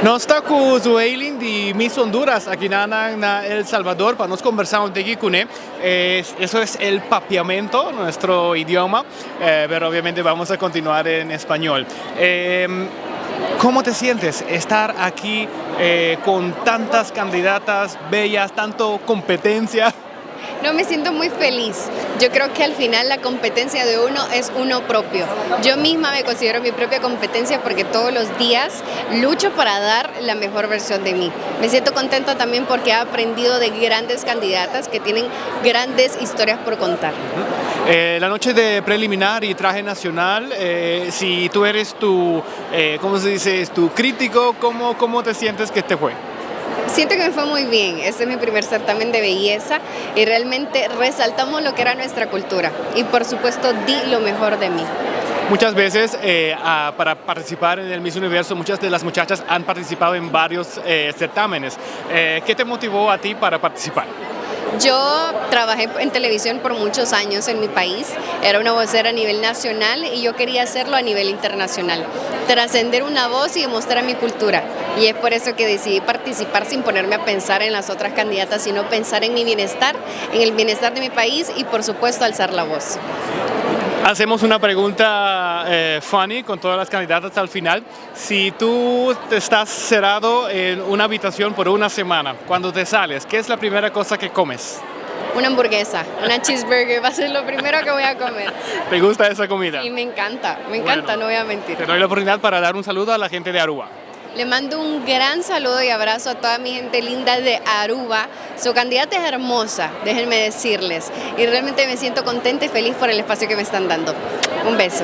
Nós está com o Zueilin de Miss Honduras aqui na El Salvador para nos conversar un poquito con él. Eso es el papiamento, nuestro idioma, pero obviamente vamos a continuar en español. ¿Cómo te sientes estar aquí con tantas candidatas bellas, tanto competencia? No, me siento muy feliz. Yo creo que al final la competencia de uno es uno propio. Yo misma me considero mi propia competencia porque todos los días lucho para dar la mejor versión de mí. Me siento contenta también porque he aprendido de grandes candidatas que tienen grandes historias por contar. La noche de preliminar y traje nacional, si tú eres ¿cómo se dice? Tu crítico, ¿cómo te sientes que te fue? Siento que me fue muy bien. Este es mi primer certamen de belleza y realmente resaltamos lo que era nuestra cultura y por supuesto di lo mejor de mí. Muchas veces para participar en el Miss Universo, muchas de las muchachas han participado en varios certámenes. ¿Qué te motivó a ti para participar? Yo trabajé en televisión por muchos años en mi país, era una vocera a nivel nacional y yo quería hacerlo a nivel internacional, trascender una voz y demostrar mi cultura. Y es por eso que decidí participar sin ponerme a pensar en las otras candidatas, sino pensar en mi bienestar, en el bienestar de mi país y por supuesto alzar la voz. Hacemos una pregunta funny con todas las candidatas al final. Si tú estás cerrado en una habitación por una semana, cuando te sales, ¿qué es la primera cosa que comes? Una hamburguesa, una cheeseburger, va a ser lo primero que voy a comer. ¿Te gusta esa comida? Y me encanta, Bueno, no voy a mentir. Te doy la oportunidad para dar un saludo a la gente de Aruba. Le mando un gran saludo y abrazo a toda mi gente linda de Aruba. Su candidata es hermosa, déjenme decirles. Y realmente me siento contenta y feliz por el espacio que me están dando. Un beso.